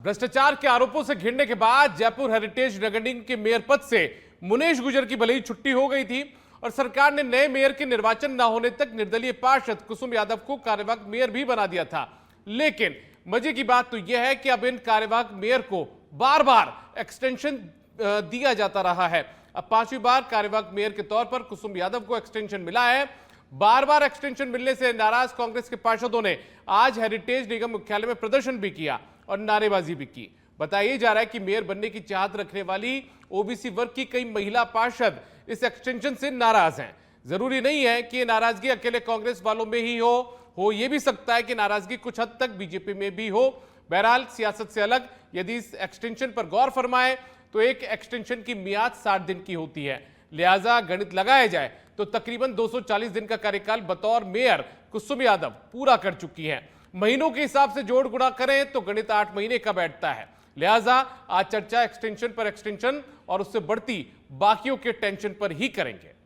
भ्रष्टाचार के आरोपों से घिरने के बाद जयपुर हेरिटेज नगर निगम के मेयर पद से मुनेश गुर्जर की भले ही छुट्टी हो गई थी और सरकार ने नए मेयर के निर्वाचन न होने तक निर्दलीय पार्षद कुसुम यादव को कार्यवाहक मेयर भी बना दिया था। लेकिन मजे की बात तो यह है कि अब इन कार्यवाहक मेयर को बार बार एक्सटेंशन दिया जाता रहा है। अब पांचवी बार कार्यवाहक मेयर के तौर पर कुसुम यादव को एक्सटेंशन मिला है। बार बार एक्सटेंशन मिलने से नाराज कांग्रेस के पार्षदों ने आज हेरिटेज निगम मुख्यालय में प्रदर्शन भी किया और नारेबाजी भी की। बताया जा रहा है कि मेयर बनने की चाहत रखने वाली ओबीसी वर्ग की कई महिला पार्षद इस एक्सटेंशन से नाराज हैं। जरूरी नहीं है कि नाराजगी अकेले कांग्रेस वालों में ही हो यह भी सकता है कि नाराजगी कुछ हद तक बीजेपी में भी हो। बहरहाल सियासत से अलग यदि इस एक्सटेंशन पर गौर फरमाए तो एक एक्सटेंशन की मियाद 60 दिन की होती है, लिहाजा गणित लगाया जाए तो तकरीबन 240 दिन का कार्यकाल बतौर मेयर कुसुम यादव पूरा कर चुकी है। महीनों के हिसाब से जोड़ गुणा करें तो गणित 8 महीने का बैठता है। लिहाजा आज चर्चा एक्सटेंशन पर एक्सटेंशन और उससे बढ़ती बाकियों के टेंशन पर ही करेंगे।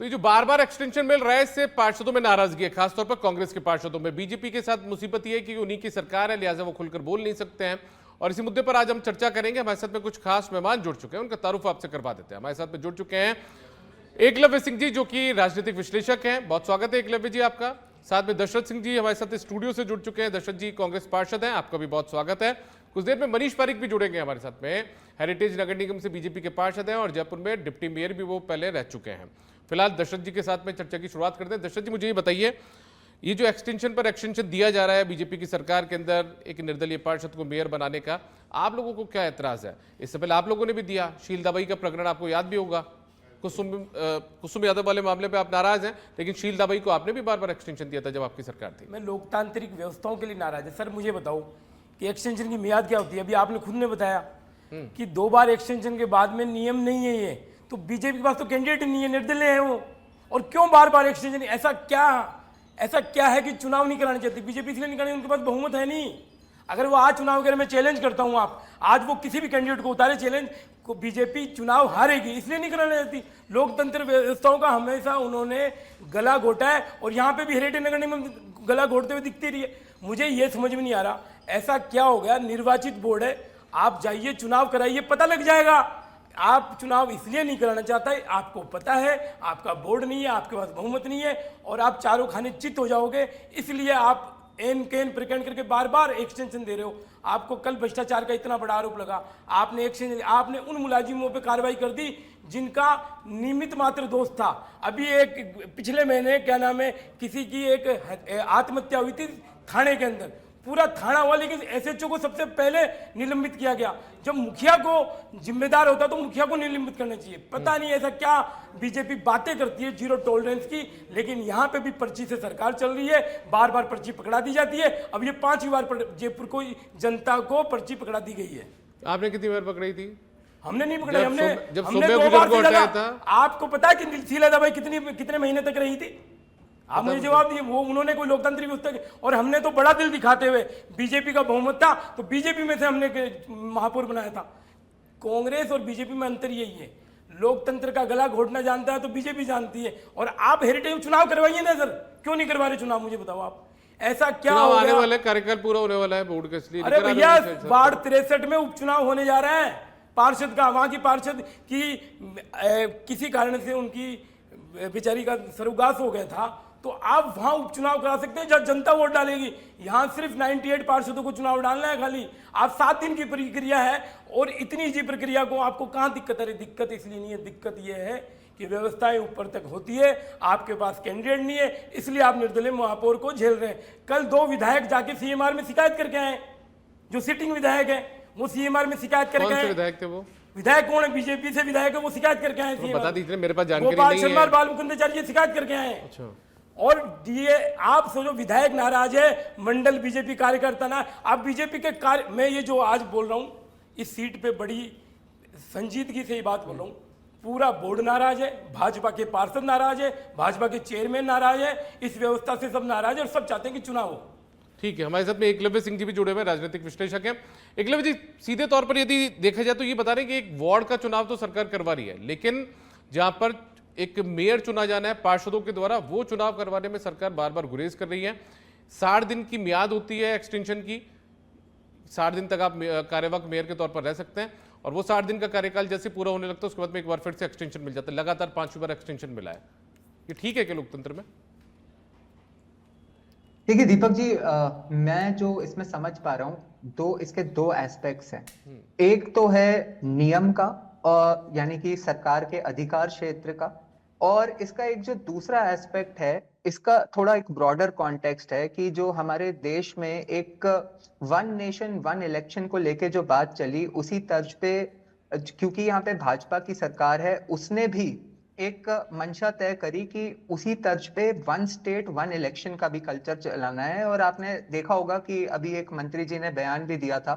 तो ये जो बार बार एक्सटेंशन मिल रहा है इससे पार्षदों में नाराजगी है, खासतौर पर कांग्रेस के पार्षदों में। बीजेपी के साथ मुसीबत ये है कि उन्हीं की सरकार है, लिहाजा वो खुलकर बोल नहीं सकते हैं। और इसी मुद्दे पर आज हम चर्चा करेंगे। हमारे साथ में कुछ खास मेहमान जुड़ चुके हैं, उनका तारुफ आपसे करवा देते हैं। हमारे साथ में जुड़ चुके हैं एकलव्य सिंह जी, जो कि राजनीतिक विश्लेषक हैं। बहुत स्वागत है एकलव्य जी आपका। साथ में दशरथ सिंह जी हमारे साथ स्टूडियो से जुड़ चुके हैं। दशरथ जी कांग्रेस पार्षद हैं, आपका भी बहुत स्वागत है। कुछ देर में मनीष पारिक भी जुड़ेंगे हमारे साथ में, हेरिटेज नगर निगम से बीजेपी के पार्षद हैं और जयपुर में डिप्टी मेयर भी वो पहले रह चुके हैं। फिलहाल दशरथ जी के साथ में चर्चा की शुरुआत करते हैं। दशरथ जी मुझे ये बताइए, ये जो एक्सटेंशन पर एक्सटेंशन दिया जा रहा है बीजेपी की सरकार के अंदर एक निर्दलीय पार्षद को मेयर बनाने का, आप लोगों को क्या एतराज है? इससे पहले आप लोगों ने भी दिया, शील दाबाई का प्रकरण आपको याद भी होगा। कुसुम यादव वाले मामले पे आप नाराज हैं, लेकिन शील दाबाई को आपने भी बार बार एक्सटेंशन दिया था जब आपकी सरकार थी। मैं लोकतांत्रिक व्यवस्थाओं के लिए नाराज है। सर मुझे बताओ कि एक्सटेंशन की मियाद क्या होती है? अभी आपने खुद ने बताया कि 2 बार एक्सटेंशन के बाद में नियम नहीं है ये, तो बीजेपी के पास तो कैंडिडेट नहीं है, निर्दलीय है वो, और क्यों बार बार एक्सटेंशन? ऐसा क्या है कि चुनाव नहीं कराने चाहती बीजेपी? इसलिए नहीं कराने, उनके पास बहुमत है नहीं। अगर वो आज चुनाव करे, मैं चैलेंज करता हूं, आप आज वो किसी भी कैंडिडेट को उतारे चैलेंज को, बीजेपी चुनाव हारेगी, इसलिए नहीं कराने चाहती। लोकतंत्र व्यवस्थाओं का हमेशा उन्होंने गला घोटा है और यहाँ पे भी हेरिटेज नगर निगम गला घोटते हुए दिखती रही है। मुझे ये समझ में नहीं आ रहा ऐसा क्या हो गया। निर्वाचित बोर्ड है, आप जाइए चुनाव कराइए, पता लग जाएगा। आप चुनाव इसलिए नहीं कराना चाहता है, आपको पता है आपका बोर्ड नहीं है, आपके पास बहुमत नहीं है और आप चारों खाने चित हो जाओगे, इसलिए आप एन केन प्रकरण करके बार बार एक्सटेंशन दे रहे हो। आपको कल भ्रष्टाचार का इतना बड़ा आरोप लगा, आपने एक्सटेंशन, आपने उन मुलाजिमों पे कार्रवाई कर दी जिनका निमित्त मात्र दोष था। अभी एक पिछले महीने क्या नाम है, किसी की एक आत्महत्या हुई थी थाने के अंदर, पूरा थाना हुआ, लेकिन एसएचओ को सबसे पहले निलंबित किया गया। जब मुखिया को जिम्मेदार होता तो मुखिया को निलंबित करना चाहिए। पता नहीं ऐसा क्या बीजेपी बातें करती है जीरो टॉलरेंस की, लेकिन यहाँ पे भी पर्ची से सरकार चल रही है, बार बार पर्ची पकड़ा दी जाती है। अब ये 5वीं बार जयपुर को जनता को पर्ची पकड़ा दी गई है। आपने कितनी बार पकड़ी थी? हमने नहीं पकड़ाई, हमने 2 बार से ज्यादा। आपको पता है कि शीला दवाई कितने महीने तक रही थी? आप मुझे जवाब दिए। वो उन्होंने कोई लोकतांत्रिक व्यवस्था, और हमने तो बड़ा दिल दिखाते हुए, बीजेपी का बहुमत था तो बीजेपी में से हमने महापौर बनाया था। कांग्रेस और बीजेपी में अंतर यही है, लोकतंत्र का गला घोटना जानता है तो बीजेपी जानती है। और आप हेरिटेज चुनाव करवाइए ना सर, क्यों नहीं करवा रहे चुनाव? मुझे बताओ आप, ऐसा क्या आने वाला है? कार्यकाल पूरा होने वाला है बोर्ड के, इसलिए अरे भैया वार्ड 63 में उपचुनाव होने जा रहा है पार्षद का। वहां की पार्षद की किसी कारण से उनकी बेचारी का सर्वगास हो गया था, तो आप वहां उपचुनाव करा सकते हैं जहां जनता वोट डालेगी। यहां सिर्फ 98 पार्षदों को चुनाव डालना है खाली। आप 7 दिन की प्रक्रिया है और इतनी ईजी प्रक्रिया को आपको कहां दिक्कत है? दिक्कत इसलिए नहीं है, दिक्कत यह है कि व्यवस्थाएं ऊपर तक होती है, आपके पास कैंडिडेट नहीं है, इसलिए आप निर्दलीय महापौर को झेल रहे हैं। कल 2 विधायक जाके सीएमआर में शिकायत करके आए, जो सिटिंग विधायक है वो सीएमआर में शिकायत करके आए। विधायक थे वो? विधायक कौन है? बीजेपी से विधायक है, वो शिकायत करके आए थे। बता दीजिए, मेरे पास जानकारी गोपाल नहीं है। शर्मा और बाल मुकुंदाचार्य शिकायत करके आए। अच्छा। और ये आप सोचो विधायक नाराज है, मंडल बीजेपी कार्यकर्ता ना, आप बीजेपी के कार्य, मैं ये जो आज बोल रहा हूँ इस सीट पे बड़ी संजीदगी से ये बात बोल रहा हूँ, पूरा बोर्ड नाराज है, भाजपा के पार्षद नाराज है, भाजपा के चेयरमैन नाराज है, इस व्यवस्था से सब नाराज है और सब चाहते हैं कि चुनाव हो। ठीक है, हमारे साथ में एकलव्य सिंह जी भी जुड़े हुए हैं, राजनीतिक विश्लेषक हैं। एकलव्य जी, सीधे तौर पर यदि देखा जाए तो ये बता रहे हैं कि एक वार्ड का चुनाव तो सरकार करवा रही है, लेकिन जहां पर एक मेयर चुना जाना है पार्षदों के द्वारा, वो चुनाव करवाने में सरकार बार बार गुरेज कर रही है। 60 दिन की मियाद होती है एक्सटेंशन की, 60 दिन तक आप कार्यवाहक मेयर के तौर पर रह सकते हैं, और वो 60 दिन का कार्यकाल जैसे पूरा होने लगता है उसके बाद में एक बार फिर से एक्सटेंशन मिल जाता है। लगातार 5वीं बार एक्सटेंशन मिला है। ये ठीक है क्या लोकतंत्र में? देखिए दीपक जी, मैं जो इसमें समझ पा रहा हूँ, इसके दो एस्पेक्ट्स हैं। एक तो है नियम का, यानी कि सरकार के अधिकार क्षेत्र का, और इसका एक जो दूसरा एस्पेक्ट है, इसका थोड़ा एक ब्रॉडर कॉन्टेक्स्ट है कि जो हमारे देश में एक वन नेशन वन इलेक्शन को लेके जो बात चली, उसी तर्ज पे, क्योंकि यहाँ पे भाजपा की सरकार है, उसने भी एक मंशा तय करी कि उसी तर्ज पे वन स्टेट वन इलेक्शन का भी कल्चर चलाना है। और आपने देखा होगा कि अभी एक मंत्री जी ने बयान भी दिया था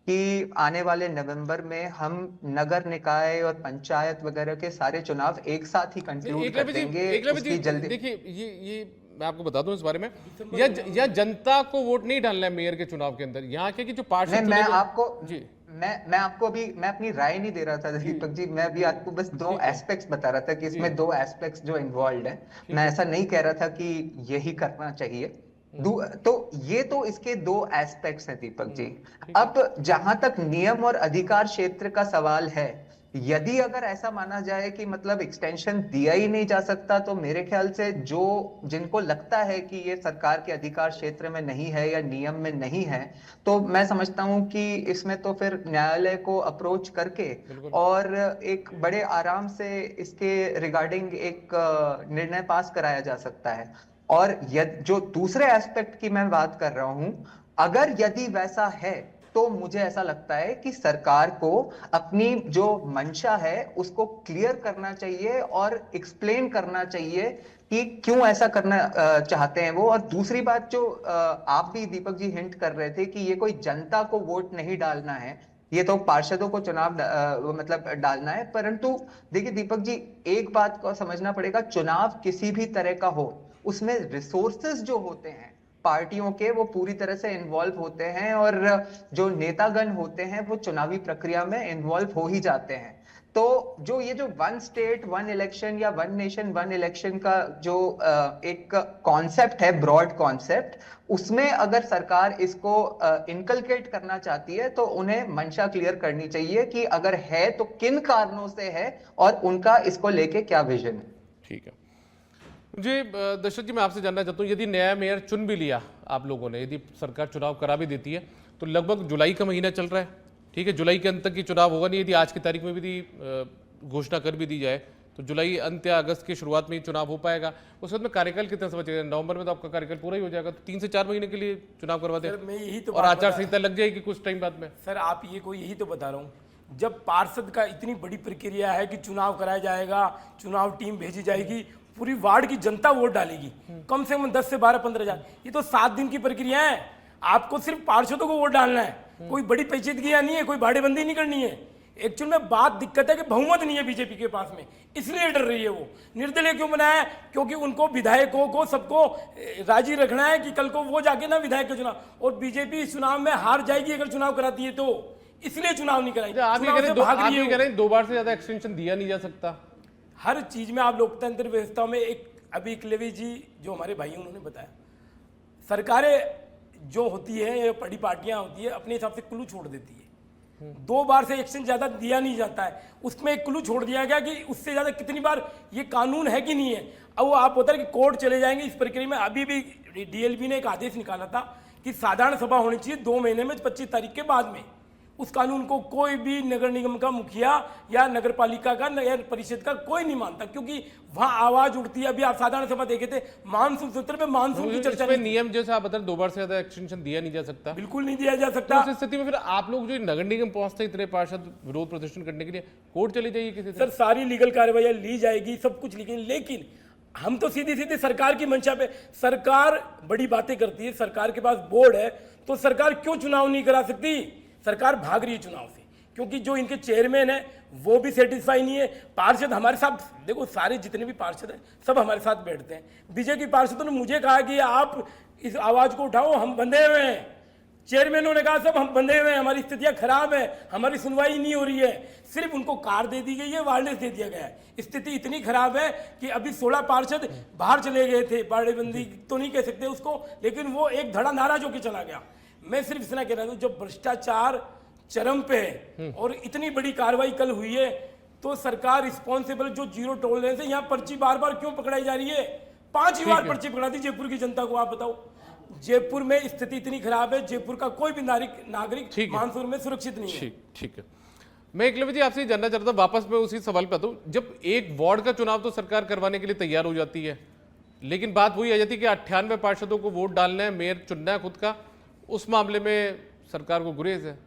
कि आने वाले नवंबर में हम नगर निकाय और पंचायत वगैरह के सारे चुनाव एक साथ ही कंक्लूड कर देंगे। उसकी जल्दी देखिए, ये मैं आपको बता दूं इस बारे में, या जनता को वोट नहीं डालना है मेयर के चुनाव के अंदर, यहाँ के कि जो पार्षद, मैं आपको जी मैं आपको भी, मैं अपनी राय नहीं दे रहा था दीपक जी, मैं भी आपको बस दो एस्पेक्ट्स बता रहा था कि इसमें दो एस्पेक्ट्स जो इन्वॉल्व है। मैं ऐसा नहीं कह रहा था कि यही करना चाहिए। तो ये तो इसके दो एस्पेक्ट्स हैं दीपक जी। अब जहां तक नियम और अधिकार क्षेत्र का सवाल है, यदि अगर ऐसा माना जाए कि मतलब एक्सटेंशन दिया ही नहीं जा सकता, तो मेरे ख्याल से जिनको लगता है कि ये सरकार के अधिकार क्षेत्र में नहीं है या नियम में नहीं है, तो मैं समझता हूं कि इसमें तो फिर न्यायालय को अप्रोच करके और एक बड़े आराम से इसके रिगार्डिंग एक निर्णय पास कराया जा सकता है। और जो दूसरे एस्पेक्ट की मैं बात कर रहा हूं, अगर यदि वैसा है तो मुझे ऐसा लगता है कि सरकार को अपनी जो मंशा है उसको क्लियर करना चाहिए और एक्सप्लेन करना चाहिए कि क्यों ऐसा करना चाहते हैं वो। और दूसरी बात जो आप भी दीपक जी हिंट कर रहे थे कि ये कोई जनता को वोट नहीं डालना है, ये तो पार्षदों को चुनाव मतलब डालना है। परंतु देखिए दीपक जी, एक बात को समझना पड़ेगा, चुनाव किसी भी तरह का हो, उसमें रिसोर्सेज जो होते हैं पार्टियों के, वो पूरी तरह से इन्वॉल्व होते हैं, और जो नेतागण होते हैं वो चुनावी प्रक्रिया में इन्वॉल्व हो ही जाते हैं। तो जो ये जो वन स्टेट वन इलेक्शन या वन नेशन वन इलेक्शन का जो एक कॉन्सेप्ट है, ब्रॉड कॉन्सेप्ट, उसमें अगर सरकार इसको इनकलकेट करना चाहती है तो उन्हें मंशा क्लियर करनी चाहिए कि अगर है तो किन कारणों से है और उनका इसको लेके क्या विजन है। ठीक है जी, दशरथ जी, मैं आपसे जानना चाहता हूँ, यदि नया मेयर चुन भी लिया आप लोगों ने, यदि सरकार चुनाव करा भी देती है, तो लगभग जुलाई का महीना चल रहा है, ठीक है, जुलाई के अंत तक की चुनाव होगा नहीं। यदि आज की तारीख में भी घोषणा कर भी दी जाए तो जुलाई अंत या अगस्त की शुरुआत में ही चुनाव हो पाएगा। उस वक्त में कार्यकाल कितना समय बचेगा? नवंबर में तो आपका कार्यकाल पूरा ही हो जाएगा, तो 3 से 4 महीने के लिए चुनाव करवा दें और आचार संहिता लग जाएगी कुछ टाइम बाद में। सर आप यही तो बता रहा हूँ, जब पार्षद का इतनी बड़ी प्रक्रिया है कि चुनाव कराया जाएगा, चुनाव टीम भेजी जाएगी, पूरी वार्ड की जनता वोट डालेगी, कम से कम 10 से 12-15 हजार, ये तो 7 दिन की प्रक्रिया है। आपको सिर्फ पार्षदों को वोट डालना है, कोई बड़ी पेचीदगी नहीं है, कोई भाड़ेबंदी नहीं करनी है। एक्चुअल में बात दिक्कत है कि बहुमत नहीं है बीजेपी के पास में, इसलिए डर रही है वो। निर्दलीय क्यों बनाया? क्योंकि उनको विधायकों को सबको राजी रखना है कि कल को वो जाके ना विधायक के चुनाव, और बीजेपी इस चुनाव में हार जाएगी अगर चुनाव कराती है, तो इसलिए चुनाव नहीं कराएंगे। आप ये कह रहे हैं 2 बार से ज्यादा एक्सटेंशन दिया नहीं जा सकता हर चीज में। आप लोकतंत्र व्यवस्था में अभी एकलव्य जी जो हमारे भाई उन्होंने बताया, सरकारें जो होती है या बड़ी पार्टियां होती है अपने हिसाब से क्लू छोड़ देती है। 2 बार से एक्सटेंशन ज्यादा दिया नहीं जाता है, उसमें एक क्लू छोड़ दिया गया कि उससे ज्यादा कितनी बार ये कानून है कि नहीं है। अब वो आप होता है कि कोर्ट चले जाएंगे इस प्रक्रिया में। अभी भी डीएलबी ने एक आदेश निकाला था कि साधारण सभा होनी चाहिए 2 महीने में 25 तारीख के बाद में। उस कानून को कोई भी नगर निगम का मुखिया या नगर पालिका का नगर परिषद का कोई नहीं मानता, क्योंकि वहां आवाज उठती है। अभी आप साधारण सभा देखे थे, मानसून सत्र पे मानसून की चर्चा में नियम जैसा आप बता 2 बार से ज्यादा एक्सटेंशन दिया नहीं जा सकता, बिल्कुल नहीं दिया जा सकता। तो उस स्थिति में फिर आप लोग जो नगर निगम पहुंचते इतने पार्षद विरोध प्रदर्शन करने के लिए, कोर्ट चली जाइए किसी सर, सारी लीगल कार्रवाई ली जाएगी, सब कुछ लिखेंगे, लेकिन हम तो सीधी सीधी सरकार की मंशा पे, सरकार बड़ी बातें करती है, सरकार के पास बोर्ड है, तो सरकार क्यों चुनाव नहीं करा सकती? सरकार भाग रही है चुनाव से, क्योंकि जो इनके चेयरमैन है वो भी सेटिस्फाई नहीं है। पार्षद हमारे साथ, देखो सारे जितने भी पार्षद हैं सब हमारे साथ बैठते हैं। बीजेपी पार्षदों ने मुझे कहा कि आप इस आवाज को उठाओ, हम बंधे हुए हैं। चेयरमैनों ने कहा सब हम बंधे हुए हैं, हमारी स्थितियां खराब है, हमारी सुनवाई नहीं हो रही है। सिर्फ उनको कार दे दी गई है, वायरलेस दे दिया गया है। स्थिति इतनी खराब है कि अभी 16 पार्षद बाहर चले गए थे, बाड़ेबंदी तो नहीं कह सकते उसको, लेकिन वो एक धड़ा नाराज होकर चला गया। मैं सिर्फ इतना कह रहा हूँ, जब भ्रष्टाचार चरम पे है और इतनी बड़ी कार्रवाई कल हुई है, तो सरकार रिस्पॉन्सिबल, जो जीरो टॉलरेंस है, यहाँ पर्ची बार बार क्यों पकड़ाई जा रही है? 5 बार पर्ची पकड़ा दी जयपुर की जनता को। आप बताओ, जयपुर में स्थिति इतनी खराब है, जयपुर का कोई भी नागरिक मानसून में सुरक्षित नहीं है। ठीक है। मैं एकलव्य जी आपसे जानना चाहता हूं, वापस मैं उसी सवाल पे आता हूं। जब एक वार्ड का चुनाव तो सरकार करवाने के लिए तैयार हो जाती है, लेकिन बात वही आ जाती है कि 98 पार्षदों को वोट डालना है, मेयर चुनना है खुद का, उस मामले में सरकार को गुरेज है।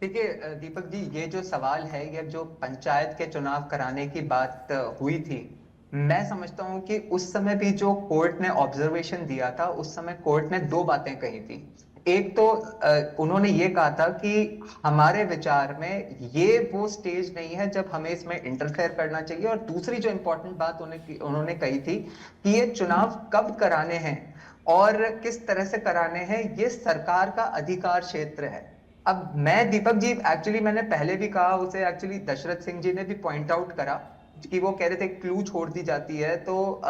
देखिए दीपक जी, ये जो सवाल है, ये जो पंचायत के चुनाव कराने की बात हुई थी, मैं समझता हूं कि उस समय भी जो कोर्ट ने ऑब्जर्वेशन दिया था, उस समय कोर्ट ने 2 बातें कही थी। एक तो उन्होंने ये कहा था कि हमारे विचार में ये वो स्टेज नहीं है जब हमें इसमें इंटरफेयर करना चाहिए, और दूसरी जो इंपॉर्टेंट बात उन्होंने कही थी कि ये चुनाव कब कराने हैं और किस तरह से कराने हैं, ये सरकार का अधिकार क्षेत्र है। अब मैं दीपक जी, एक्चुअली मैंने पहले भी कहा, उसे एक्चुअली दशरथ सिंह जी ने भी पॉइंट आउट करा कि वो कह रहे थे क्लू छोड़ दी जाती है, तो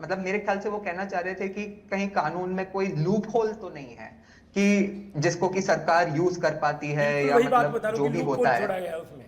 मतलब मेरे ख्याल से वो कहना चाह रहे थे कि कहीं कानून में कोई लूप होल तो नहीं है कि जिसको कि सरकार यूज कर पाती है, या मतलब जो भी होता है उसमें।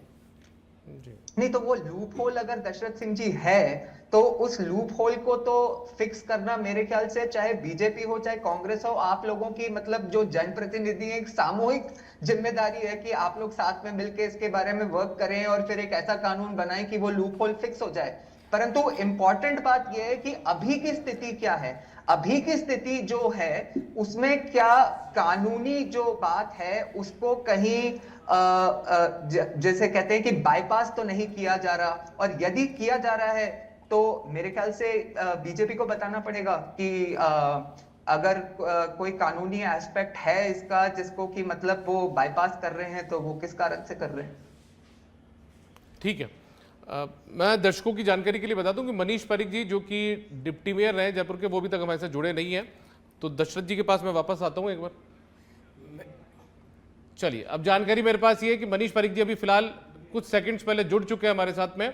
नहीं, तो वो लूप होल अगर दशरथ सिंह जी है, तो उस लूप होल को तो फिक्स करना मेरे ख्याल से चाहे बीजेपी हो चाहे कांग्रेस हो, आप लोगों की मतलब जो जनप्रतिनिधि है, एक सामूहिक जिम्मेदारी है कि आप लोग साथ में मिलकर इसके बारे में वर्क करें और फिर एक ऐसा कानून बनाएं कि वो लूप होल फिक्स हो जाए। परंतु इंपॉर्टेंट बात यह है कि अभी की स्थिति क्या है। अभी की स्थिति जो है उसमें क्या कानूनी जो बात है उसको कहीं जैसे कहते हैं कि बाईपास तो नहीं किया जा रहा, और यदि किया जा रहा है तो मेरे ख्याल से बीजेपी को बताना पड़ेगा कि अगर कोई कानूनी एस्पेक्ट है इसका जिसको कि मतलब वो बाईपास कर रहे हैं, तो वो किस कारण से कर रहे हैं। ठीक है। मैं दर्शकों की जानकारी के लिए बता दूं कि मनीष पारिक जी जो कि डिप्टी मेयर रहे जयपुर के, वो भी तक हमारे साथ जुड़े नहीं हैं, तो दशरथ जी के पास मैं वापस आता हूं एक बार। चलिए, अब जानकारी मेरे पास ये है कि मनीष पारिक जी अभी फिलहाल कुछ सेकंड्स पहले जुड़ चुके हैं हमारे साथ में,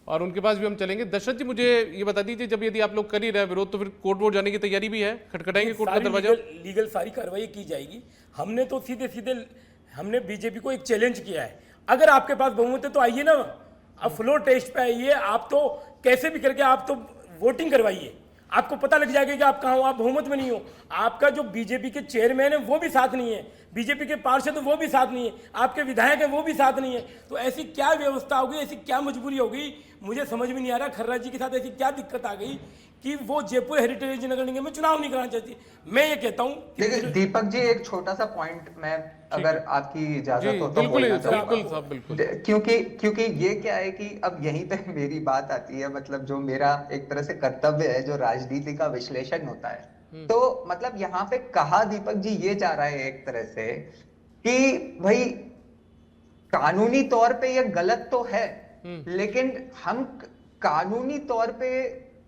और उनके पास भी हम चलेंगे। दशरथ जी, मुझे ये बता दीजिए, जब यदि आप लोग कर ही रहे विरोध, तो फिर कोर्ट वोट जाने की तैयारी भी है? खटखटाएंगे कोर्ट का दरवाजा? लीगल सारी कार्रवाई की जाएगी। हमने तो सीधे सीधे हमने बीजेपी को एक चैलेंज किया है, अगर आपके पास बहुमत है तो आइए ना, अब फ्लोर टेस्ट पे आइए, आप तो कैसे भी करके आप तो वोटिंग करवाइए, आपको पता लग जाएगा कि आप कहाँ हो, आप बहुमत में नहीं हो। आपका जो बीजेपी के चेयरमैन है वो भी साथ नहीं है, बीजेपी के पार्षद वो भी साथ नहीं है, आपके विधायक है वो भी साथ नहीं है, तो ऐसी क्या व्यवस्था होगी, ऐसी क्या मजबूरी होगी, मुझे समझ में नहीं आ रहा। खर्रा जी के साथ ऐसी क्या दिक्कत आ गई कि वो जयपुर हेरिटेज नगर निगम में चुनाव नहीं कराना चाहती। मैं ये कहता हूँ दीपक जी, एक छोटा सा पॉइंट मैं, अगर आपकी इजाजत हो तो बिल्कुल, क्योंकि ये क्या है कि अब यहीं पे मेरी बात आती है, मतलब जो मेरा एक तरह से कर्तव्य है, जो राजनीति का विश्लेषण होता है, तो मतलब यहाँ पे कहा दीपक जी ये जा रहा है एक तरह से कि भाई कानूनी तौर पे ये गलत तो है, लेकिन हम कानूनी तौर पे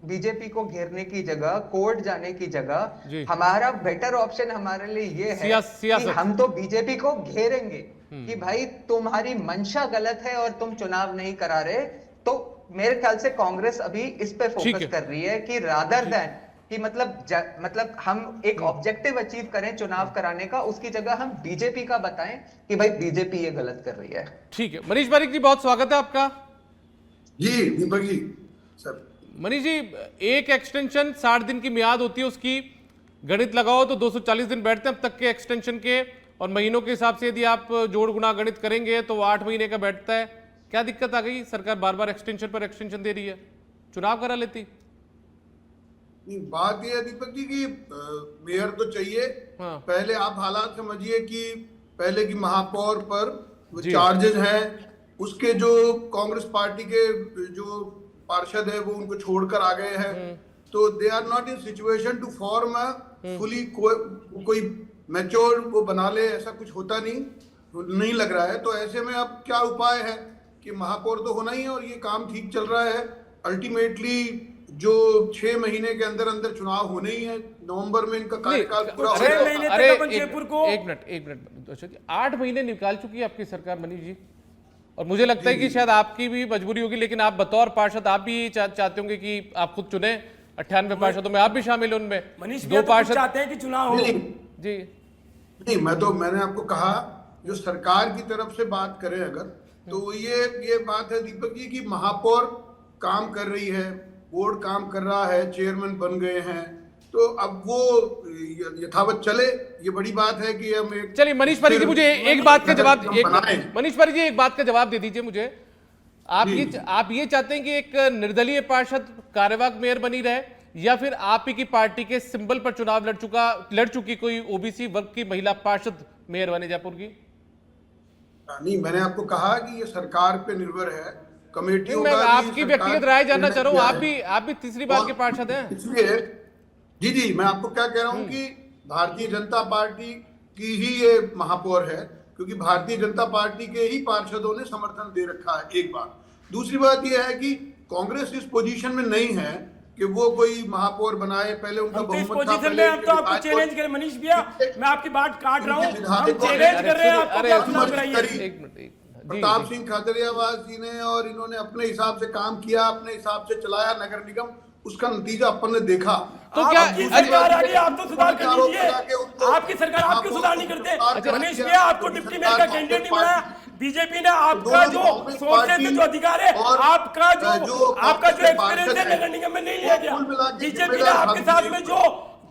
बीजेपी को घेरने की जगह, कोर्ट जाने की जगह, हमारा बेटर ऑप्शन हमारे लिए ये है कि हम तो बीजेपी को घेरेंगे कि भाई तुम्हारी मंशा गलत है और तुम चुनाव नहीं करा रहे। तो मेरे ख्याल से कांग्रेस अभी इस पे फोकस कर रही है कि रादर देन कि मतलब हम एक ऑब्जेक्टिव अचीव करें चुनाव कराने का, उसकी जगह हम बीजेपी का बताएं कि भाई बीजेपी ये गलत कर रही है। ठीक है। मनीष पारिक जी, बहुत स्वागत है आपका। जी दीपक जी। सर मनीष जी, एक एक्सटेंशन 60 दिन की मियाद होती है उसकी, गणित लगाओ तो 240 दिन बैठते हैं अब तक के एक्सटेंशन के, और महीनों के हिसाब से यदि आप जोड़ गुना गणित करेंगे तो 8 महीने का बैठता है। क्या दिक्कत आ गई? सरकार बार बार एक्सटेंशन पर एक्सटेंशन दे रही है, चुनाव करा लेती। बात यह है दीपक जी कि मेयर तो चाहिए। हाँ। पहले आप हालात समझिए कि पहले की महापौर पर चार्जेस हैं, उसके जो कांग्रेस पार्टी के जो पार्षद है वो उनको छोड़कर आ गए हैं, तो they are not in situation to form a fully कोई मैच्योर वो बना ले, ऐसा कुछ होता नहीं लग रहा है। तो ऐसे में अब क्या उपाय है कि महापौर तो होना ही है और ये काम ठीक चल रहा है। अल्टीमेटली जो 6 महीने के अंदर अंदर चुनाव होने ही है, नवंबर में इनका कार्यकाल पूरा हो जाएगा। अरे जयपुर को एक मिनट अच्छा जी, 8 महीने निकाल चुकी है आपकी सरकार मनीष जी, और मुझे लगता है कि शायद आपकी भी मजबूरी होगी, लेकिन आप बतौर पार्षद आप भी चाहते होंगे कि आप खुद चुने। 98 पार्षदों में आप भी शामिल उनमें। मनीष 2 पार्षद चाहते हैं कि चुनाव हो जी। नहीं, मैंने आपको कहा जो सरकार की तरफ से बात करें अगर, तो ये बात है दीपक जी की महापौर काम कर रही है, बोर्ड काम कर रहा है, चेयरमैन बन गए हैं, तो अब वो यथावत चले, ये बड़ी बात है कि हम एक चलिए मनीष पारी जी मुझे एक बात का जवाब, मनीष पारी जी एक बात का जवाब दे दीजिए मुझे। आप ये चाहते हैं कि एक निर्दलीय पार्षद कार्यवाहक मेयर बनी रहे, या फिर आप ही की पार्टी के सिंबल पर चुनाव लड़ चुकी कोई ओबीसी वर्ग की महिला पार्षद मेयर बने जयपुर की? नहीं, मैंने आपको कहा कि ये सरकार पे निर्भर है, कमेटियों मैं का आपकी व्यक्तिगत राय जानना चाह रहा हूँ। आप भी तीसरी बार के पार्षद हैं, इसलिए जी मैं आपको क्या कह रहा हूँ कि भारतीय जनता पार्टी की ही ये महापौर है, क्योंकि भारतीय जनता पार्टी के ही पार्षदों ने समर्थन दे रखा है, एक बात। दूसरी बात यह है कि कांग्रेस इस पोजीशन में नहीं है कि वो कोई महापौर बनाए, पहले उनका बहुमत था। पहले हम तो आपको चैलेंज करें मनीष भैया, मैं आपकी बात काट रहा हूँ, हम चैलेंज कर रहे हैं आपको, क्या चुनाव कराइए। एक मिनट, प्रताप सिंह खाचरियावास जी ने, और इन्होंने अपने हिसाब से काम किया, अपने हिसाब से चलाया नगर निगम, उसका नतीजा अपन ने देखा। तो क्या सरकार आ रही है, आप तो सुधार कर लीजिए। आपकी सरकार आप क्यों सुधार नहीं करते? मनीष भैया आपको डिप्टी मेयर का कैंडिडेट नहीं बनाया, बीजेपी ने आपका जो सोर्सेज से जो अधिकार है, आपका जो एक्सपीरियंस है नगर निगम में नहीं लिया गया। बीजेपी ने आपके साथ में जो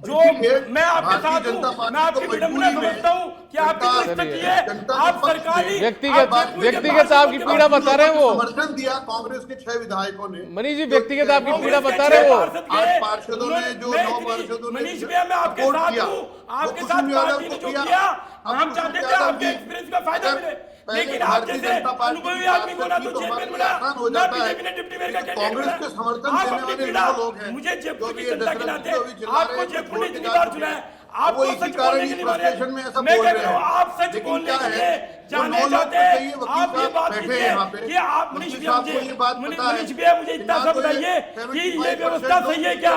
मैं आपके साथ हूँ, मैं आपकी विडंबना समझता हूँ कि आपकी जो स्थिति है, आप सरकारी व्यक्तिगत आपकी पीड़ा बता रहे हो। समर्थन दिया कांग्रेस के 6 विधायकों ने। मनीष जी व्यक्तिगत आपकी पीड़ा बता रहे हो। 8 पार्षदों ने, जो 9 पार्षदों ने, मनीष भैया मैं आपके साथ हूँ, आपके साथ पार्टी ने जो किया, हम चाहते थे आपके एक्सपीरियंस का फायदा मिले, लेकिन आप जैसे अनुभवी आदमी को ना तो चेयरमैन बना, ना बीजेपी ने डिप्टी मेयर का कैंडिडेट बना। आप अपनी पीड़ा, मुझे जयपुर की जनता के नाते आपको जयपुर ने इतनी बार चुना है, आपको सच बोलने के लिए मैं कह रहा हूँ, आप सच बोलने के लिए जाने जाते हैं। आप ये बात कीजिए कि आप मनीष भैया मुझे इतना सा बताइए कि ये व्यवस्था सही है क्या?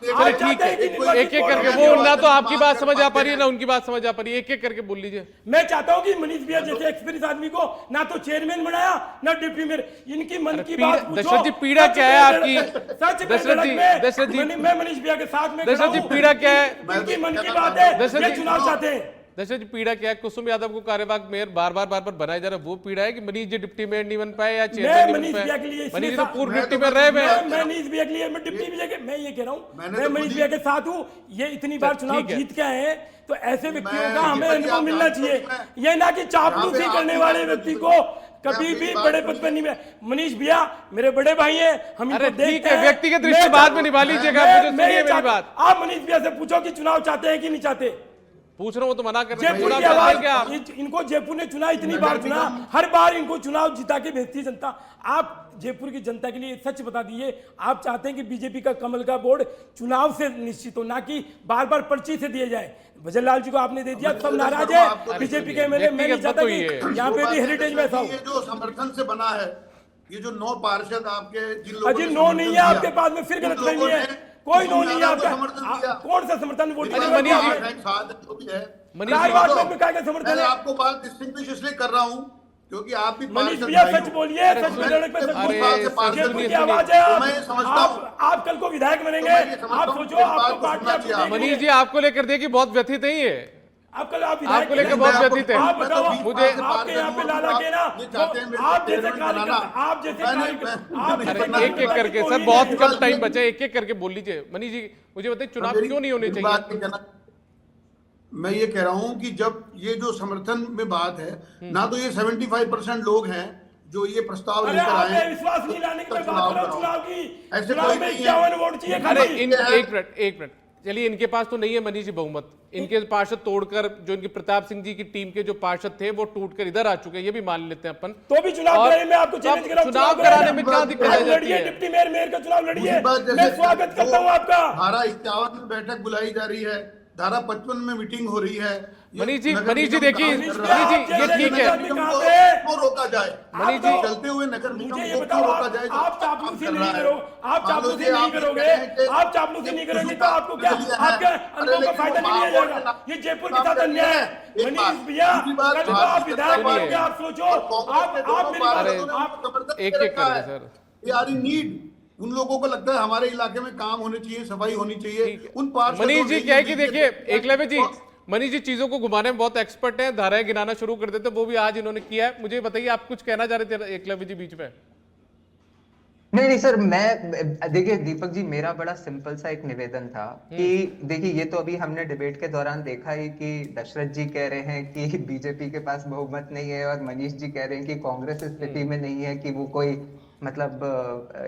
चलिए ठीक है, एक एक करके, वो ना तो आपकी बात समझ आ पा रही है ना उनकी बात समझ आ पा रही है, एक एक करके बोल लीजिए। मैं चाहता हूँ कि मनीष भैया जैसे एक्सपीरियंस आदमी को ना तो चेयरमैन बनाया, ना डिप्टी मेयर, इनकी मन की बात पूछो। दशरथ जी पीड़ा क्या है आपकी? दशरथ जी मैं मनीष भैया के साथ में, दशरथ जी पीड़ा क्या है? इनकी मन की बात है, ये चुनाव चाहते हैं। दशरथ जी पीड़ा क्या है? कुसुम यादव को कार्यवाहक मेयर बार बार बनाया जा रहा है, वो पीड़ा है कि मनीष जी डिप्टी मेयर नहीं बन पाए या चेयरमैन नहीं बन पाए? मनीष जी तो पूर्व डिप्टी मेयर रहे। मैं मनीष भैया के लिए, मैं डिप्टी भैया के, मैं ये कह रहा हूँ, मैं मनीष भैया के साथ हूँ। ये इतनी बार चुनाव जीत के आए हैं, तो ऐसे व्यक्तियों का हमें अनुभव मिलना चाहिए, ये ना कि चापलूसी करने वाले व्यक्ति को कभी भी बड़े पद पर नहीं मिला। मनीष भैया मेरे बड़े भाई हैं, हम इनको देखते हैं। व्यक्तिगत दृष्टि बाद में निभा लीजिएगा, मेरी बात। आप मनीष भैया से पूछो कि चुनाव चाहते हैं कि नहीं चाहते। पूछ रहा हूँ तो मना कर रहे हैं। जयपुर की आवाज, इनको जयपुर ने चुना, इतनी बार चुना, हर बार इनको चुनाव जिता के भेजती जनता। आप जयपुर की जनता के लिए सच बता दीजिए, आप चाहते हैं कि बीजेपी का कमल का बोर्ड चुनाव से निश्चित हो, ना कि बार बार पर्ची से दिए जाए। भजन लाल जी को आपने दे दिया, सब नाराज है बीजेपी के एमएलए। मैं नहीं चाहता कि यहाँ पे भी हेरिटेज में ऐसा हो। ये जो समर्थन से बना है, ये जो 9 पार्षद आपके, जिन लोगों अजी 9 नहीं है आपके पास में, फिर गलतफहमी है, कोई 9 नहीं है आपका। कौन सा समर्थन वोट मैंने आपको बात डिस्टिंग्विश इसलिए कर रहा हूँ क्योंकि आप भी मनीष भैया सच बोलिए, सच बोलने पे जयपुर की आवाज है। आप कल को विधायक बनेंगे, आप सोचो आपको पार्टी। मनीष जी आपको लेकर देखिए बहुत व्यथित है ये, आप कल आपको लेकर बहुत व्यथित है। आप बताओ, मुझे आपके यहाँ पे लाला के ना, आप जैसे एक एक करके सर, बहुत कम टाइम बचा है, एक एक करके बोल लीजिए। मनीष जी मुझे बताइए चुनाव क्यों नहीं होने चाहिए? मैं ये कह रहा हूं कि जब ये जो समर्थन में बात है ना, तो ये 75% लोग हैं जो ये प्रस्ताव लेकर आए। विश्वास नहीं लाने की बात कर रहा हूं चुनाव की। ऐसे कोई नहीं है। वोट चाहिए। अरे एक मिनट चलिए इनके पास तो नहीं है मनीष जी बहुमत, इनके पार्षद तोड़कर जो इनके प्रताप सिंह जी की टीम के जो पार्षद थे वो टूटकर इधर आ चुके हैं, ये भी मान लेते हैं अपन। तो भी चुनाव कराने में आपको चैलेंज कर रहा हूं, चुनाव कराने में क्या दिक्कत है? लड़िए, डिप्टी मेयर मेयर का चुनाव लड़िए, मैं स्वागत करता हूं आपका। धारा 51 में बैठक बुलाई जा रही है, धारा 55 में मीटिंग हो रही है। मनीष जी देखिए, मनीष जी ये ठीक है, क्यों रोका जाए? मनीष जी चलते हुए नगर निगम मुझे ये को बताओ, क्यों रोका जाए? आप चापलूसी नहीं करोगे, आप चापलूसी नहीं करोगे, आप चापलूसी नहीं करोगे तो आपको क्या, आपके अनुभव का फायदा नहीं लिया जाएगा। ये जयपुर के साथ अन्याय है। मनीष भैया, कल को आप विधायक बनोगे, आप सोचो, आप एक करेंगे सर। यार नीड उन लोगों को लगता है हमारे इलाके में काम होने चाहिए, सफाई होनी चाहिए। उन पार्षदों मनीष जी ने क्या है कि देखिए एकलव्य जी, मनीष जी चीजों को घुमाने में बहुत एक्सपर्ट हैं, धाराएं गिनाना शुरू कर देते, वो भी आज इन्होंने किया है। मुझे बताइए आप कुछ कहना चाह रहे थे एकलव्य जी बीच में? नहीं सर, मैं देखिए दीपक जी, मेरा बड़ा सिंपल सा एक निवेदन था कि देखिए ये तो अभी हमने डिबेट के दौरान देखा ही कि दशरथ जी कह रहे हैं कि बीजेपी के पास बहुमत नहीं है और मनीष जी कह रहे हैं कि कांग्रेस स्थिति में नहीं है कि वो कोई मतलब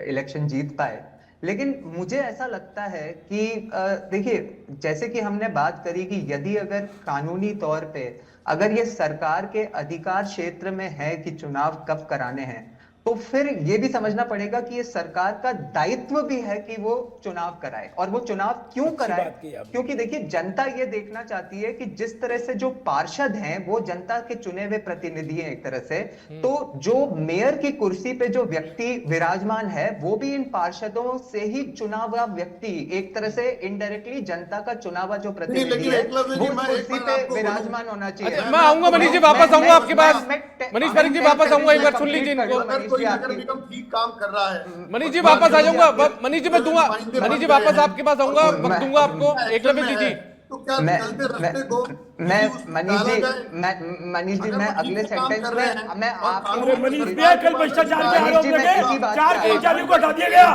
इलेक्शन जीत पाए। लेकिन मुझे ऐसा लगता है कि देखिए जैसे कि हमने बात करी कि यदि अगर कानूनी तौर पे अगर ये सरकार के अधिकार क्षेत्र में है कि चुनाव कब कराने हैं, तो फिर ये भी समझना पड़ेगा कि ये सरकार का दायित्व भी है कि वो चुनाव कराए। और वो चुनाव क्यों कराए? क्योंकि देखिए जनता ये देखना चाहती है कि जिस तरह से जो पार्षद हैं वो जनता के चुने हुए प्रतिनिधि हैं एक तरह से, तो जो मेयर की कुर्सी पे जो व्यक्ति विराजमान है वो भी इन पार्षदों से ही चुना हुआ व्यक्ति, एक तरह से इनडायरेक्टली जनता का चुना हुआ जो प्रतिनिधि है वो उस कुर्सी पे विराजमान होना चाहिए। मैं आऊंगा मनीष जी, वापस आऊंगा आपके पास। मनीष पारिक जी वापस आऊंगा, एक बार सुन लीजिए इनको। कोई नगर निगम ठीक काम कर रहा है। मनीष जी वापस आ जाऊंगा, मनीष जी मैं दूंगा, मनीष जी वापस आपके पास आऊंगा, वक्त दूंगा आपको। एकलव्य जी तो क्या चलते रास्ते को मनीष जी मैं अगले सेंटेंस में मैं आपको मनीष भैया कल भ्रष्टाचार के आरोप लगे, 4 कर्मचारियों को हटा दिया गया,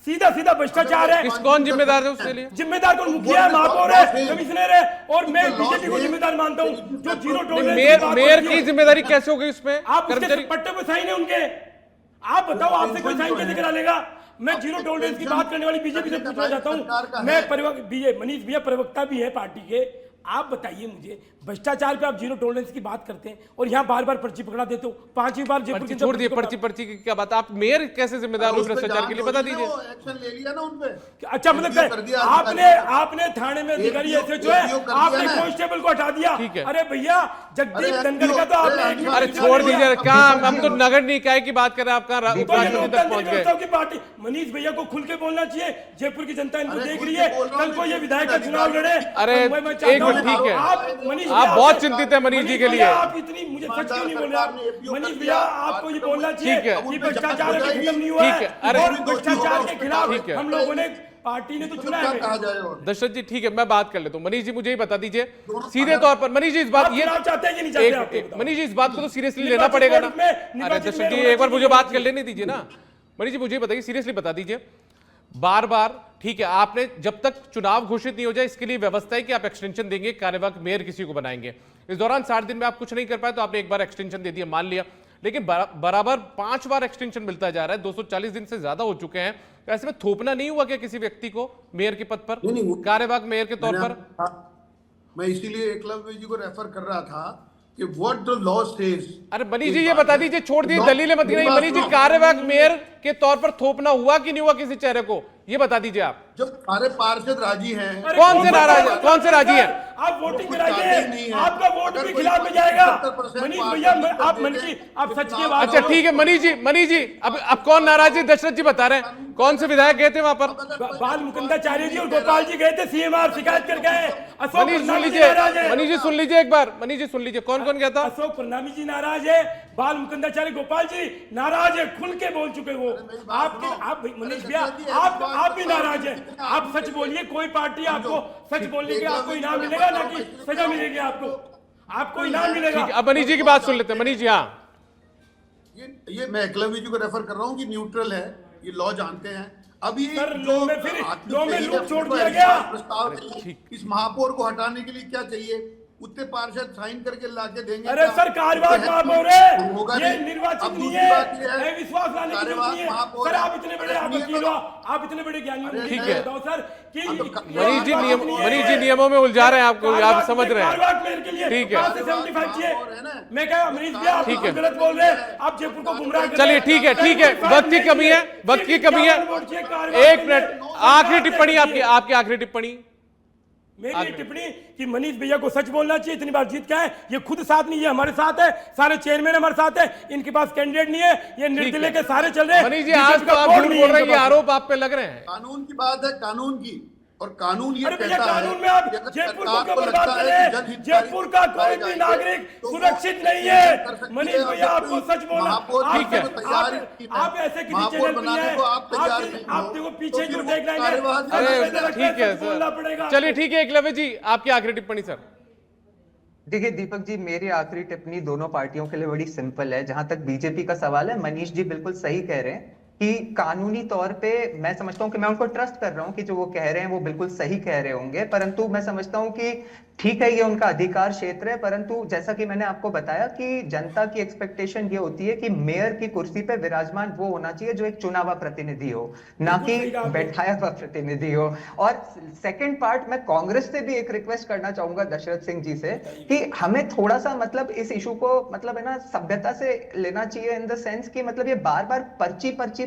सीधा भ्रष्टाचार है। कौन जिम्मेदार है उसके लिए? जिम्मेदार कौन? मुखिया है, महापौर है, कमिश्नर है, और मैं बीजेपी को जिम्मेदार मानता हूँ जो जीरो टॉलरेंस। मेयर की जिम्मेदारी कैसे हो गई उसमें? आप उसके पट्टे पे साइन है उनके, आप बताओ आपसे कोई साइन कैसे करा लेगा? मैं जीरो टॉलरेंस की बात करने वाली बीजेपी से पूछना चाहता हूँ। मैं मनीष भैया प्रवक्ता भी है पार्टी के, आप बताइए मुझे भ्रष्टाचार पे आप जीरो टॉलरेंस की बात करते हैं और यहाँ बार बार पर्ची पकड़ा देते हो। 5वीं बार पर्ची छोड़ दिए, पर्ची की क्या बात? आप मेयर कैसे जिम्मेदार हो भ्रष्टाचार के लिए, बता दीजिए। एक्शन ले लिया ना उनपे। अच्छा मतलब आपने थाने में अधिकारी ऐसे जो है आपने कांस्टेबल को हटा दिया। अरे भैया जगदीप धनखड़ का तो आपने, अरे छोड़ दीजिए, क्या हम तो नगर निकाय की बात कर रहे हैं, आपका उपराष्ट्रपति तक पहुंच गए। पार्टी मनीष भैया को खुल के बोलना चाहिए, जयपुर की जनता इनको देख रही है, कल को ये विधायक का चुनाव लड़े। अरे एक मिनट, ठीक है, आप बहुत चिंतित है मनीष जी के लिए। आप इतनी मुझे सच क्यों नहीं बोल रहे मनीष भैया? आपको ये बोलना चाहिए कि भ्रष्टाचार अभी खत्म नहीं हुआ है, और भ्ष्टाचार के खिलाफ हम लोगों ने, पार्टी ने तो चुना है। दशरथ जी ठीक है, मैं बात कर लेता हूँ। मनीष जी मुझे ही बता दीजिए सीधे तौर पर, मनीष जी इस बात ये चाहते हैं कि नहीं चाहते? मनीष जी इस बात को तो सीरियसली लेना पड़ेगा ना। अरे दशरथ जी एक बार मुझे बात कर लेने दीजिए ना। मनीष जी मुझे बताइए, सीरियसली बता दीजिए, बार बार ठीक है आपने जब तक चुनाव घोषित नहीं हो जाए इसके लिए व्यवस्था है कि आप एक्सटेंशन देंगे, कार्यवाहक मेयर किसी को बनाएंगे। इस दौरान 60 दिन में आप कुछ नहीं कर पाए तो आपने एक बार एक्सटेंशन दे दिया, मान लिया, लेकिन बराबर 5 बार एक्सटेंशन मिलता जा रहा है, 240 दिन से ज्यादा हो चुके हैं। तो ऐसे में थोपना नहीं हुआ क्या किसी व्यक्ति को मेयर के पद पर, कार्यवाहक मेयर के तौर पर? मैं इसीलिए एकलव्य जी को रेफर कर रहा था कि व्हाट द लॉ सेज। अरे मनीष जी ये बता दीजिए, छोड़ दिए दलीलें मत गिनाइए। मनीष जी कार्यवाहक मेयर के तौर पर थोपना हुआ कि नहीं हुआ किसी चेहरे को, ये बता दीजिए आप। जब सारे पार्षद राजी हैं, कौन से नाराज है, कौन से राजी है? आप वोटिंग कराइए, आपका वोट भी खिलाफ में जाएगा। मनीष भैया आप सच की बात। अच्छा ठीक है मनीष जी अब कौन नाराज है? दशरथ जी बता रहे हैं कौन से विधायक गए थे वहां पर? बाल मुकुंदाचार्य जी और गोपाल जी गए थे, सीएमआर शिकायत कर गए। मनीष सुन लीजिए, मनीष जी सुन लीजिए एक बार, मनीष जी सुन लीजिए, कौन कौन गया था? अशोक प्रणामी जी नाराज है, बाल मुकुंदाचार्य गोपाल जी नाराज है, खुल के बोल चुके वो। आप मनीष भैया आप भी नाराज है। आप सच बोलिए, कोई पार्टी आपको सच बोलने के आपको इनाम मिलेगा ना कि सजा मिलेगी? आपको इनाम मिलेगा। अब मनीष जी की बात सुन लेते हैं। मनीष जी हाँ, ये मैं एकलव्य जी को रेफर कर रहा हूँ कि न्यूट्रल है, ये लॉ जानते हैं। अभी लॉ में लूप छोड़ दिया गया। प्रस्ताव इस महापौर को हटाने के लिए क्या चाहिए? उतने पार्षद साइन करके लाके देंगे। अरे क्या? सर कार्यवाहक तो महापौर है, होगा ये नहीं। निर्वाचित अब नहीं दूसरी बात ये है, विश्वास लाने की जरूरत कार्यवाहक नहीं है। महापौर सर है। आप इतने बड़े आप सुनिए वकील तो- हो, आप इतने बड़े ज्ञानी हो, ठीक मुझे है। बताओ सर कि अब तो मनीष जी कार्यवाहक नहीं है मनीष जी ये। नियमों में उलझा रहे हैं आपको, आप कार्यवाहक समझ रहे हैं। कार्यवाहक मेयर के लिए ठीक है। कहाँ से 75 चाहिए? महापौर है ना। मैं कह मनीष भैया आप ठीक है। गलत बोल रहे हैं, आप जयपुर को गुमराह कर रहे चलिए हैं। ठीक है, ठीक है, वक्त की कमी है, वक्त की कमी है। एक मिनट, आखिरी टिप्पणी आपकी, आपकी आखिरी टिप्पणी। मेरी टिप्पणी कि मनीष भैया को सच बोलना चाहिए, इतनी बार जीत का है, ये खुद साथ नहीं है, हमारे साथ है, सारे चेयरमैन हमारे साथ है, इनके पास कैंडिडेट नहीं है, ये निर्दलीय के सारे चल रहे हैं। मनीष जी आज तो आप झूठ बोल रहे हैं, ये आरोप आप पे लग रहे हैं। कानून की बात है, कानून की, और कानून ये अरे भैया कहता है कानून में आप कि अगर जयपुर सरकार को को बर्बाद लगता है करें, कि जनहितकारी जयपुर का कोई पाए भी जाएंगे, नागरिक तो वो सुरक्षित नहीं कर है। सकती मनीष है। भैया अब आपको कोई सच बोलना, महापौर आप- ठीक है। तैयार आप- नहीं आप ऐसे किसी महापौर चैनल पे बनाने हैं, को आप तैयार नहीं हो, आप देखो तो पीछे फिर जो वो देख रहे हैं, कार्यवाहक अरे आप ठीक है सच बोलना सर, पड़ेगा। चलिए ठीक है एकलव्य जी आपकी आखिरी टिप्पणी सर। देखिए दीपक जी, मेरी आखिरी टिप्पणी दोनों पार्टियों के लिए बड़ी सिंपल है। जहां तक बीजेपी का सवाल है, मनीष जी बिल्कुल सही कह रहे हैं कि कानूनी तौर पे मैं समझता हूं कि मैं उनको ट्रस्ट कर रहा हूं कि जो वो कह रहे हैं वो बिल्कुल सही कह रहे होंगे, परंतु मैं समझता हूं कि ठीक है ये उनका अधिकार क्षेत्र है, परंतु जैसा कि मैंने आपको बताया कि जनता की एक्सपेक्टेशन ये होती है कि मेयर की कुर्सी पे विराजमान वो होना चाहिए जो एक चुना हुआ प्रतिनिधि हो, ना कि सही कहा आपने। बैठाया हुआ प्रतिनिधि हो। और सेकंड पार्ट, मैं कांग्रेस से भी एक रिक्वेस्ट करना चाहूंगा दशरथ सिंह जी से कि हमें थोड़ा सा मतलब इस इशू को मतलब है ना सभ्यता से लेना चाहिए, इन द सेंस कि मतलब ये बार बार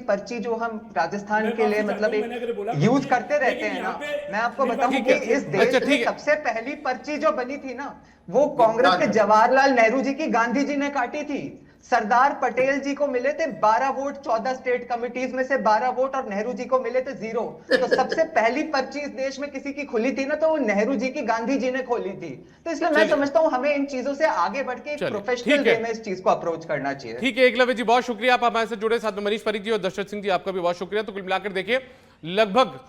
पर्ची जो हम राजस्थान मैं के लिए माफी चाहता मतलब हूं, मैंने अगर बोला एक यूज पर्ची, करते रहते लेकिन हैं ना। यहाँ पे मैं आपको बताऊं ठीक कि है। इस अच्छा, देश ठीक में है। सबसे पहली पर्ची जो बनी थी ना, वो कांग्रेस के जवाहरलाल नेहरू जी की गांधी जी ने काटी थी। सरदार पटेल जी को मिले थे 12 वोट 14 स्टेट कमिटीज में से 12 वोट, और नेहरू जी को मिले थे 0। तो सबसे पहली पर्ची इस देश में किसी की खुली थी ना, तो वो नेहरू जी की गांधी जी ने खोली थी। तो इसलिए मैं समझता हूं हमें इन चीजों से आगे बढ़ के चलिए, प्रोफेशनल ठीक है। वे में इस चीज को अप्रोच करना चाहिए। ठीक है एकलव्य जी, बहुत शुक्रिया आप हमारे साथ जुड़े, साथ में मनीष परीख जी और दशरथ सिंह जी आपका भी बहुत शुक्रिया। तो कुल मिलाकर देखिए लगभग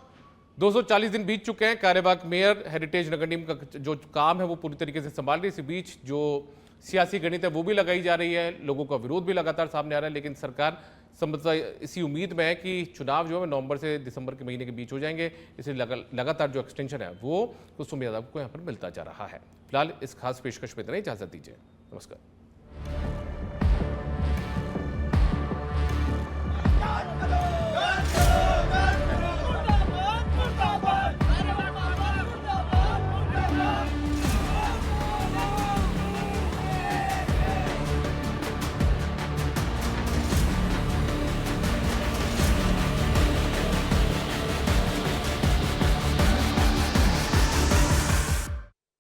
240 दिन बीत चुके हैं, कार्यवाहक मेयर हेरिटेज नगर निगम का जो काम है वो पूरी तरीके से संभाल रही है। इसी बीच जो सियासी गणित है वो भी लगाई जा रही है, लोगों का विरोध भी लगातार सामने आ रहा है, लेकिन सरकार इसी उम्मीद में है कि चुनाव जो है नवंबर से दिसंबर के महीने के बीच हो जाएंगे। इसलिए लगातार जो एक्सटेंशन है वो कुसुम यादव को यहाँ पर मिलता जा रहा है। फिलहाल इस खास पेशकश में इतना ही, इजाजत दीजिए, नमस्कार।